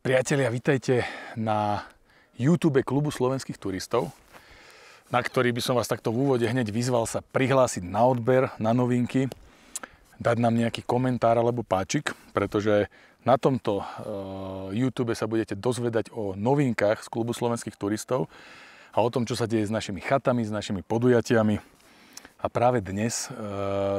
Priatelia, vitajte na YouTube klubu slovenských turistov, na ktorý by som vás takto v úvode hneď vyzval sa prihlásiť na odber, na novinky, dať nám nejaký komentár alebo páčik, pretože na tomto YouTube sa budete dozvedať o novinkách z klubu slovenských turistov a o tom, čo sa deje s našimi chatami, s našimi podujatiami. A práve dnes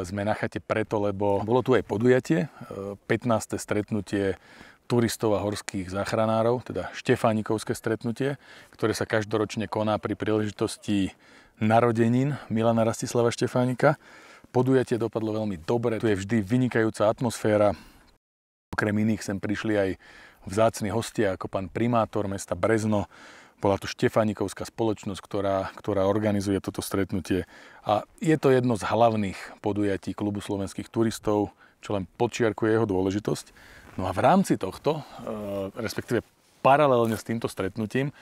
sme na chate preto, lebo bolo tu aj podujatie, 15. stretnutie turistov a horských záchranárov, teda štefánikovské stretnutie, ktoré sa každoročne koná pri príležitosti narodenín Milana Rastislava Štefánika. Podujatie dopadlo veľmi dobre, tu je vždy vynikajúca atmosféra. Okrem iných sem prišli aj vzácni hostia, ako pán primátor mesta Brezno. Bola tu štefánikovská spoločnosť, ktorá organizuje toto stretnutie. A je to jedno z hlavných podujatí klubu slovenských turistov, čo len podčiarkuje jeho dôležitosť. No a v rámci tohto, respektíve paralelne s týmto stretnutím,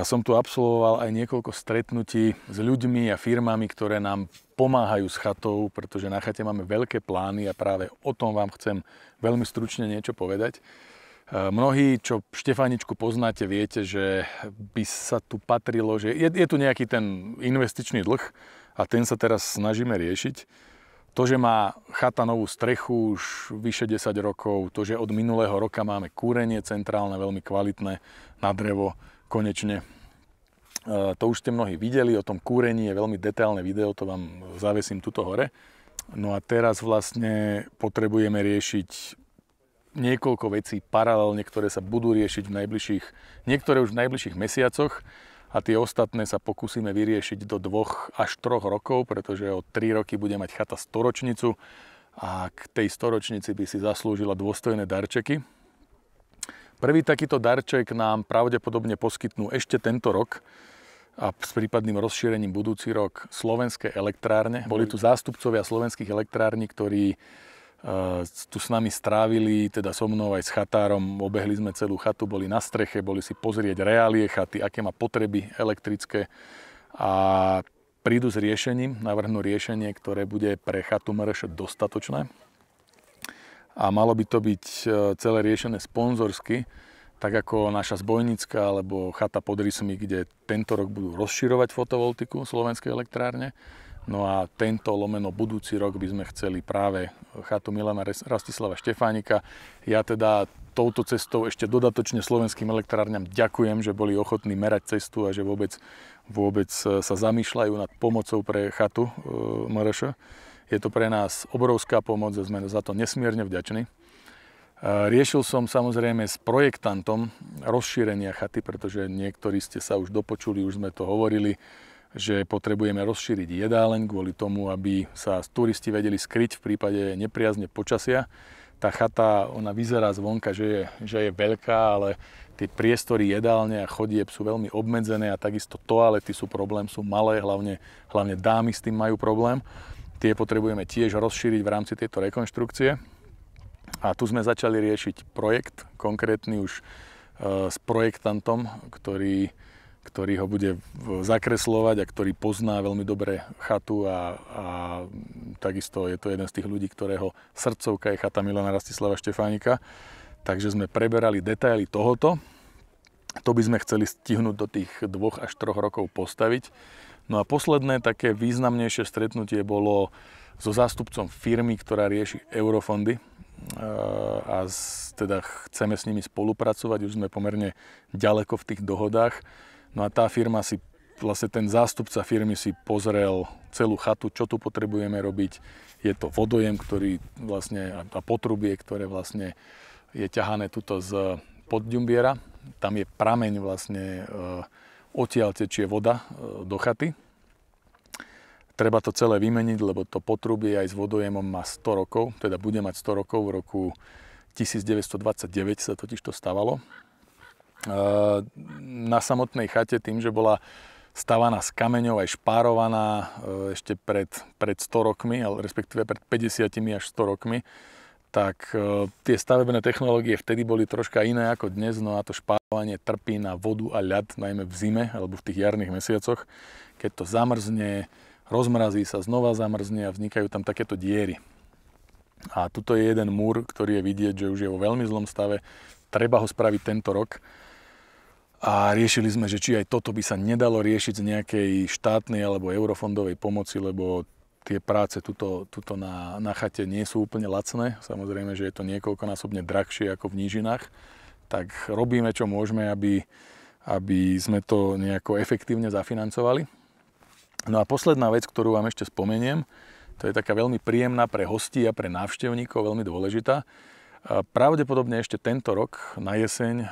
som tu absolvoval aj niekoľko stretnutí s ľuďmi a firmami, ktoré nám pomáhajú s chatou, pretože na chate máme veľké plány a práve o tom vám chcem veľmi stručne niečo povedať. Mnohí, čo Štefáničku poznáte, viete, že by sa tu patrilo, že je tu nejaký ten investičný dlh a ten sa teraz snažíme riešiť. To, že má chata novú strechu už vyše 10 rokov, to, že od minulého roka máme kúrenie centrálne, veľmi kvalitné, na drevo, konečne. To už ste mnohí videli, o tom kúrení je veľmi detailné video, to vám zavesím tuto hore. No a teraz vlastne potrebujeme riešiť niekoľko vecí paralelne, ktoré sa budú riešiť niektoré už v najbližších mesiacoch. A tie ostatné sa pokúsime vyriešiť do 2 až 3 rokov, pretože o 3 roky bude mať chata 100-ročnicu a k tej 100-ročnici by si zaslúžila dôstojné darčeky. Prvý takýto darček nám pravdepodobne poskytnú ešte tento rok a s prípadným rozšírením budúci rok Slovenské elektrárne. Boli tu zástupcovia slovenských elektrární, ktorí tu s nami strávili, teda so mnou aj s chatárom, obehli sme celú chatu, boli na streche, boli si pozrieť reálie chaty, aké má potreby elektrické a prídu s riešením, navrhnú riešenie, ktoré bude pre chatu MRŠ dostatočné a malo by to byť celé riešené sponzorsky, tak ako naša Zbojnická alebo chata pod Rysmi, kde tento rok budú rozširovať fotovoltiku Slovenskej elektrárne. No a tento lomeno budúci rok by sme chceli práve chatu Milana Rastislava Štefánika. Ja teda touto cestou ešte dodatočne slovenským elektrárňam ďakujem, že boli ochotní merať cestu a že vôbec sa zamýšľajú nad pomocou pre chatu MRŠ. Je to pre nás obrovská pomoc a sme za to nesmierne vďační. Riešil som samozrejme s projektantom rozšírenia chaty, pretože niektorí ste sa už dopočuli, už sme to hovorili, že potrebujeme rozšíriť jedáleň kvôli tomu, aby sa turisti vedeli skryť v prípade nepriazne počasia. Tá chata, ona vyzerá zvonka, že je veľká, ale tie priestory jedálne a chodieb sú veľmi obmedzené a takisto toalety sú problém, sú malé, hlavne dámy s tým majú problém. Tie potrebujeme tiež rozšíriť v rámci tejto rekonštrukcie. A tu sme začali riešiť projekt, konkrétny už s projektantom, ktorý ho bude zakreslovať a ktorý pozná veľmi dobre chatu a takisto je to jeden z tých ľudí, ktorého srdcovka je chata Milana Rastislava Štefánika. Takže sme preberali detaily tohoto. To by sme chceli stihnúť do tých 2 až 3 rokov postaviť. No a posledné také významnejšie stretnutie bolo so zástupcom firmy, ktorá rieši eurofondy. A teda chceme s nimi spolupracovať, už sme pomerne ďaleko v tých dohodách. No a tá firma vlastne ten zástupca firmy si pozrel celú chatu, čo tu potrebujeme robiť. Je to vodojem, ktorý vlastne, a potrubie, ktoré vlastne je ťahané tuto z Podďumbiera. Tam je prameň vlastne, odtiaľ tečie voda do chaty. Treba to celé vymeniť, lebo to potrubie aj s vodojemom má 100 rokov, teda bude mať 100 rokov, v roku 1929 sa totiž to stavalo. Na samotnej chate tým, že bola stavaná z kameňov, aj špárovaná ešte pred 100 rokmi, ale respektíve pred 50 až 100 rokmi, tak tie stavebné technológie vtedy boli troška iné ako dnes, no a to špárovanie trpí na vodu a ľad, najmä v zime alebo v tých jarných mesiacoch. Keď to zamrzne, rozmrazí sa, znova zamrzne a vznikajú tam takéto diery. A tuto je jeden múr, ktorý je vidieť, že už je vo veľmi zlom stave. treba ho spraviť tento rok. A riešili sme, že či aj toto by sa nedalo riešiť z nejakej štátnej alebo eurofondovej pomoci, lebo tie práce tuto na chate nie sú úplne lacné. Samozrejme, že je to niekoľkonásobne drahšie ako v nížinách. Tak robíme, čo môžeme, aby sme to nejako efektívne zafinancovali. No a posledná vec, ktorú vám ešte spomeniem, to je taká veľmi príjemná pre hostí a pre návštevníkov, veľmi dôležitá. Pravdepodobne ešte tento rok na jeseň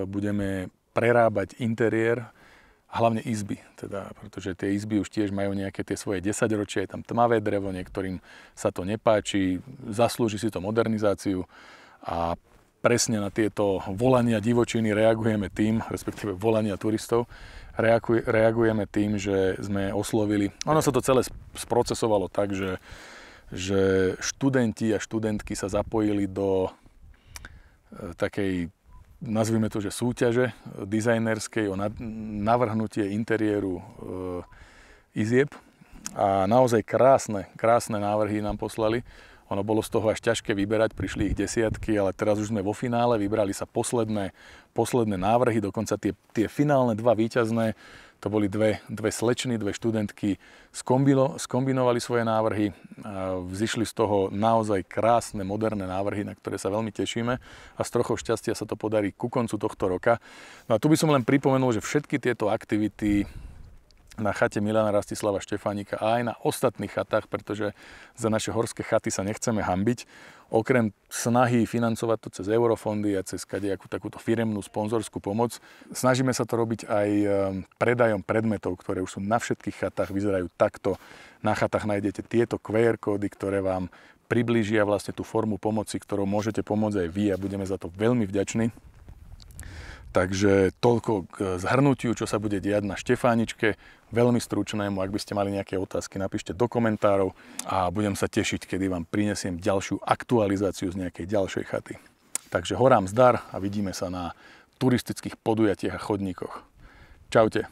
budeme prerábať interiér, hlavne izby, teda, pretože tie izby už tiež majú nejaké tie svoje 10 ročia, je tam tmavé drevo, niektorým sa to nepáči, zaslúži si to modernizáciu a presne na tieto volania divočiny reagujeme tým, respektíve volania turistov, reagujeme tým, že sme oslovili, ono sa to celé sprocesovalo tak, že študenti a študentky sa zapojili do takej, nazvime to, že súťaže dizajnerskej o navrhnutie interiéru izieb a naozaj krásne návrhy nám poslali. Ono bolo z toho až ťažké vyberať, prišli ich desiatky, ale teraz už sme vo finále, vybrali sa posledné návrhy, dokonca tie finálne dva víťazné, to boli dve slečny, dve študentky, skombinovali svoje návrhy, a vzýšli z toho naozaj krásne, moderné návrhy, na ktoré sa veľmi tešíme a s trochou šťastia sa to podarí ku koncu tohto roka. No a tu by som len pripomenul, že všetky tieto aktivity na chate Milana Rastislava Štefánika a aj na ostatných chatách, pretože za naše horské chaty sa nechceme hanbiť. Okrem snahy financovať to cez eurofondy a cez kadejakú takúto firemnú sponzorskú pomoc, snažíme sa to robiť aj predajom predmetov, ktoré už sú na všetkých chatách, vyzerajú takto. Na chatách nájdete tieto QR kódy, ktoré vám priblížia vlastne tú formu pomoci, ktorou môžete pomôcť aj vy a budeme za to veľmi vďační. Takže toľko k zhrnutiu, čo sa bude diať na Štefáničke, veľmi stručnému. Ak by ste mali nejaké otázky, napíšte do komentárov a budem sa tešiť, kedy vám prinesiem ďalšiu aktualizáciu z nejakej ďalšej chaty. Takže horám zdar a vidíme sa na turistických podujatiach a chodníkoch. Čaute.